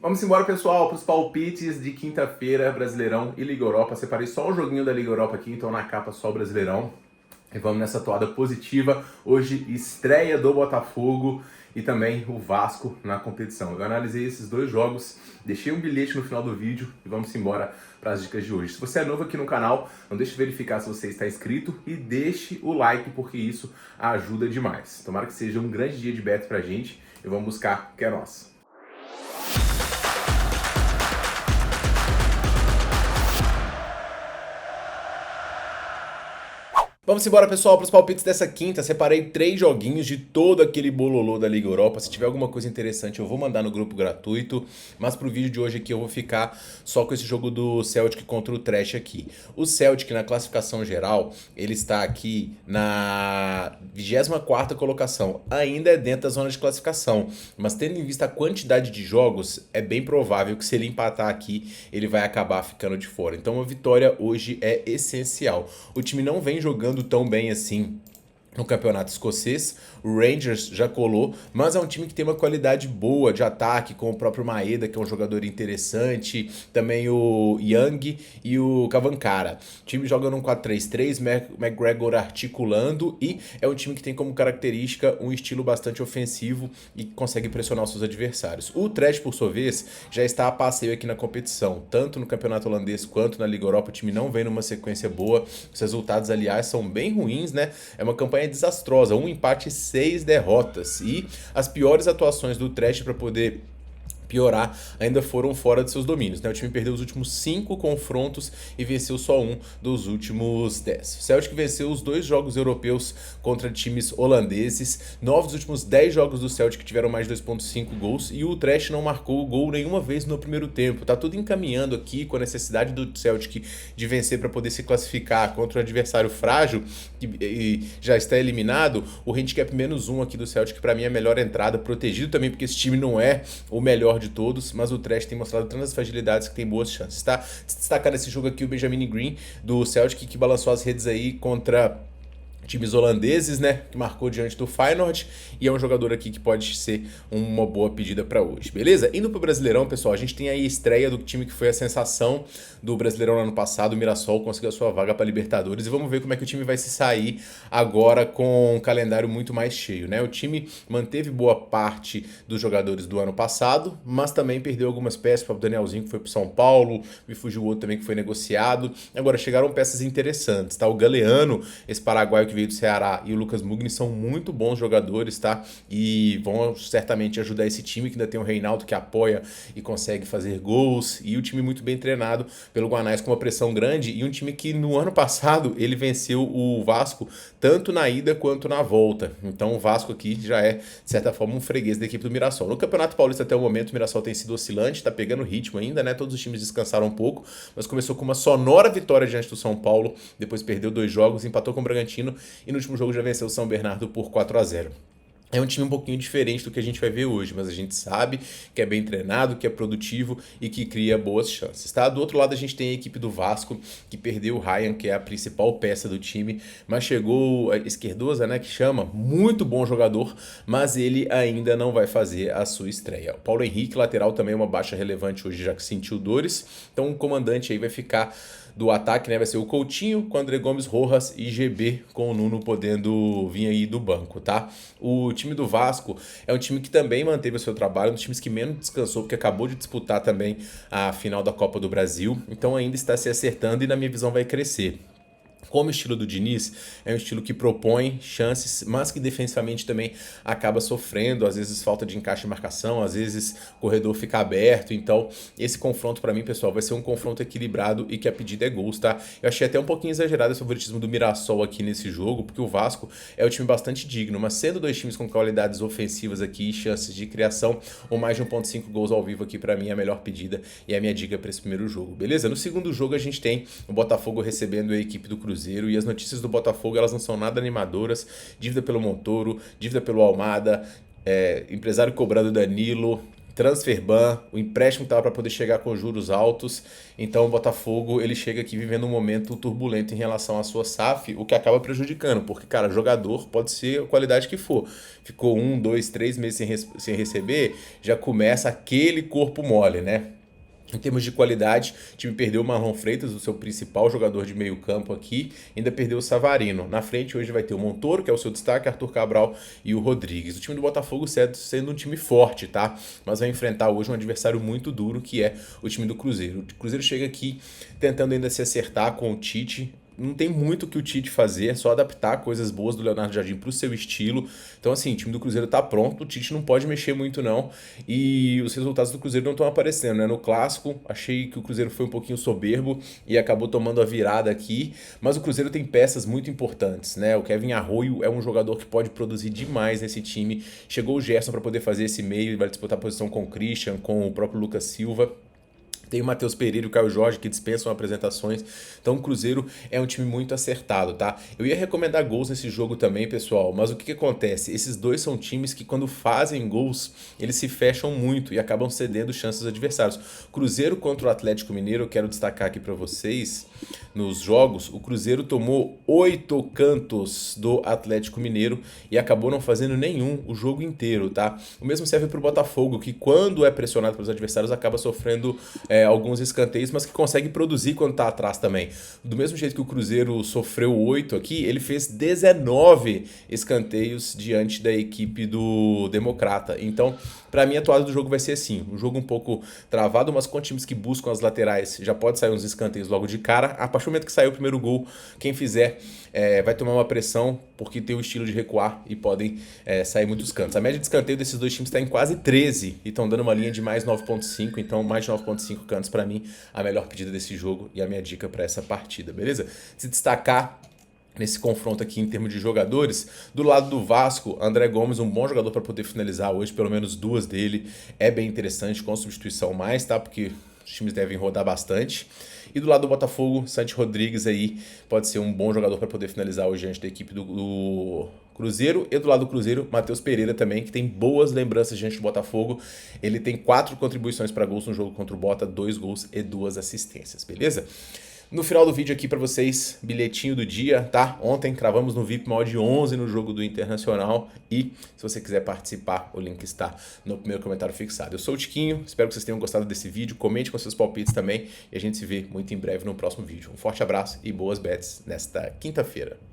Vamos embora, pessoal, para os palpites de quinta-feira, Brasileirão e Liga Europa. Separei só o joguinho da Liga Europa aqui, então na capa só o Brasileirão. E vamos nessa toada positiva. Hoje, estreia do Botafogo e também o Vasco na competição. Eu analisei esses dois jogos, deixei um bilhete no final do vídeo e vamos embora para as dicas de hoje. Se você é novo aqui no canal, não deixe de verificar se você está inscrito e deixe o like, porque isso ajuda demais. Tomara que seja um grande dia de bet pra gente e vamos buscar o que é nosso. Vamos embora, pessoal, para os palpites dessa quinta. Separei 3 joguinhos de todo aquele bololô da Liga Europa. Se tiver alguma coisa interessante eu vou mandar no grupo gratuito, mas pro vídeo de hoje aqui eu vou ficar só com esse jogo do Celtic contra o Trash aqui. O Celtic na classificação geral, ele está aqui na 24ª colocação. Ainda é dentro da zona de classificação, mas tendo em vista a quantidade de jogos, é bem provável que se ele empatar aqui, ele vai acabar ficando de fora. Então uma vitória hoje é essencial. O time não vem jogando tão bem assim no campeonato escocês. O Rangers já colou, mas é um time que tem uma qualidade boa de ataque, com o próprio Maeda, que é um jogador interessante, também o Young e o Cavacara. O time joga num 4-3-3, McGregor articulando, e é um time que tem como característica um estilo bastante ofensivo e consegue pressionar os seus adversários. O Trash, por sua vez, já está a passeio aqui na competição, tanto no campeonato holandês quanto na Liga Europa. O time não vem numa sequência boa, os resultados, aliás, são bem ruins, né? É uma campanha desastrosa, um empate e 6 derrotas, e as piores atuações do Trash para poder piorar ainda foram fora de seus domínios, né? O time perdeu os últimos 5 confrontos e venceu só um dos últimos 10. O Celtic venceu os 2 jogos europeus contra times holandeses. 9 dos últimos 10 jogos do Celtic tiveram mais de 2.5 gols, e o Trash não marcou gol nenhuma vez no primeiro tempo. Tá tudo encaminhando aqui com a necessidade do Celtic de vencer para poder se classificar contra um adversário frágil que já está eliminado. O handicap -1 aqui do Celtic para mim é a melhor entrada, protegido também porque esse time não é o melhor de todos, mas o Trash tem mostrado tantas fragilidades que tem boas chances, tá? Destacar nesse jogo aqui o Benjamin Green do Celtic, que balançou as redes aí contra times holandeses, né, que marcou diante do Feyenoord, e é um jogador aqui que pode ser uma boa pedida para hoje, beleza? Indo pro Brasileirão, pessoal, a gente tem aí a estreia do time que foi a sensação do Brasileirão no ano passado. O Mirassol conseguiu a sua vaga para Libertadores, e vamos ver como é que o time vai se sair agora com um calendário muito mais cheio, né? O time manteve boa parte dos jogadores do ano passado, mas também perdeu algumas peças, para o Danielzinho, que foi pro São Paulo, me fugiu outro também que foi negociado. Agora chegaram peças interessantes, tá? O Galeano, esse paraguaio que veio do Ceará, e o Lucas Mugni são muito bons jogadores, tá? E vão certamente ajudar esse time, que ainda tem o Reinaldo que apoia e consegue fazer gols, e o time muito bem treinado pelo Guanais, com uma pressão grande, e um time que no ano passado ele venceu o Vasco tanto na ida quanto na volta. Então o Vasco aqui já é, de certa forma, um freguês da equipe do Mirassol. No Campeonato Paulista até o momento o Mirassol tem sido oscilante, tá pegando ritmo ainda, né? Todos os times descansaram um pouco, mas começou com uma sonora vitória diante do São Paulo, depois perdeu 2 jogos, empatou com o Bragantino, e no último jogo já venceu o São Bernardo por 4-0. É um time um pouquinho diferente do que a gente vai ver hoje, mas a gente sabe que é bem treinado, que é produtivo e que cria boas chances, tá? Do outro lado a gente tem a equipe do Vasco, que perdeu o Ryan, que é a principal peça do time, mas chegou a Esquerdosa, né, que chama, muito bom jogador, mas ele ainda não vai fazer a sua estreia. O Paulo Henrique, lateral, também é uma baixa relevante hoje, já que sentiu dores, então o comandante aí vai ficar do ataque, né, vai ser o Coutinho com André Gomes, Rojas e GB, com o Nuno podendo vir aí do banco, tá? O time do Vasco é um time que também manteve o seu trabalho, um dos times que menos descansou, porque acabou de disputar também a final da Copa do Brasil, então ainda está se acertando e, na minha visão, vai crescer. Como o estilo do Diniz é um estilo que propõe chances, mas que defensivamente também acaba sofrendo, às vezes falta de encaixe e marcação, às vezes o corredor fica aberto. Então esse confronto para mim, pessoal, vai ser um confronto equilibrado e que a pedida é gols, tá? Eu achei até um pouquinho exagerado esse favoritismo do Mirassol aqui nesse jogo, porque o Vasco é um time bastante digno, mas sendo 2 times com qualidades ofensivas aqui e chances de criação, ou mais de 1.5 gols ao vivo aqui, para mim é a melhor pedida e é a minha dica para esse primeiro jogo, beleza? No segundo jogo a gente tem o Botafogo recebendo a equipe do Cruzeiro, e as notícias do Botafogo, elas não são nada animadoras. Dívida pelo Montoro, dívida pelo Almada, empresário cobrando Danilo, transferban, o empréstimo estava para poder chegar com juros altos, então o Botafogo ele chega aqui vivendo um momento turbulento em relação à sua SAF, o que acaba prejudicando, porque, cara, jogador pode ser a qualidade que for. Ficou 1, 2, 3 meses sem receber, já começa aquele corpo mole, né? Em termos de qualidade, o time perdeu o Marlon Freitas, o seu principal jogador de meio campo aqui, ainda perdeu o Savarino. Na frente hoje vai ter o Montoro, que é o seu destaque, Arthur Cabral e o Rodrigues. O time do Botafogo sendo um time forte, tá? Mas vai enfrentar hoje um adversário muito duro, que é o time do Cruzeiro. O Cruzeiro chega aqui tentando ainda se acertar com o Tite. Não tem muito o que o Tite fazer, é só adaptar coisas boas do Leonardo Jardim para o seu estilo. Então, assim, o time do Cruzeiro tá pronto, o Tite não pode mexer muito, não. E os resultados do Cruzeiro não estão aparecendo, né? No clássico, achei que o Cruzeiro foi um pouquinho soberbo e acabou tomando a virada aqui. Mas o Cruzeiro tem peças muito importantes, né? O Kevin Arroio é um jogador que pode produzir demais nesse time. Chegou o Gerson para poder fazer esse meio, vai disputar a posição com o Christian, com o próprio Lucas Silva. Tem o Matheus Pereira e o Caio Jorge que dispensam apresentações. Então o Cruzeiro é um time muito acertado, tá? Eu ia recomendar gols nesse jogo também, pessoal. Mas o que acontece? Esses dois são times que quando fazem gols, eles se fecham muito e acabam cedendo chances aos adversários. Cruzeiro contra o Atlético Mineiro, eu quero destacar aqui para vocês, nos jogos, o Cruzeiro tomou 8 cantos do Atlético Mineiro e acabou não fazendo nenhum o jogo inteiro, tá? O mesmo serve para o Botafogo, que quando é pressionado pelos adversários acaba sofrendo alguns escanteios, mas que consegue produzir quando tá atrás também. Do mesmo jeito que o Cruzeiro sofreu 8 aqui, ele fez 19 escanteios diante da equipe do Democrata. Então, para mim, a toada do jogo vai ser assim, um jogo um pouco travado, mas com times que buscam as laterais, já pode sair uns escanteios logo de cara. A partir do momento que sair o primeiro gol, quem fizer vai tomar uma pressão, porque tem o estilo de recuar e podem sair muitos cantos. A média de escanteio desses dois times está em quase 13 e estão dando uma linha de mais 9.5, então mais de 9.5 cantos para mim, a melhor pedida desse jogo e a minha dica para essa partida, beleza? Se destacar nesse confronto aqui em termos de jogadores, do lado do Vasco, André Gomes, um bom jogador para poder finalizar hoje, pelo menos duas dele, é bem interessante, com substituição mais, tá? Porque os times devem rodar bastante. E do lado do Botafogo, Santi Rodrigues aí pode ser um bom jogador para poder finalizar hoje diante da equipe do Cruzeiro. E do lado do Cruzeiro, Matheus Pereira também, que tem boas lembranças diante do Botafogo. Ele tem 4 contribuições para gols no jogo contra o Bota, 2 gols e 2 assistências, beleza? No final do vídeo aqui para vocês, bilhetinho do dia, tá? Ontem cravamos no VIP maior de 11 no jogo do Internacional e se você quiser participar, o link está no primeiro comentário fixado. Eu sou o Tiquinho, espero que vocês tenham gostado desse vídeo, comente com seus palpites também e a gente se vê muito em breve no próximo vídeo. Um forte abraço e boas bets nesta quinta-feira.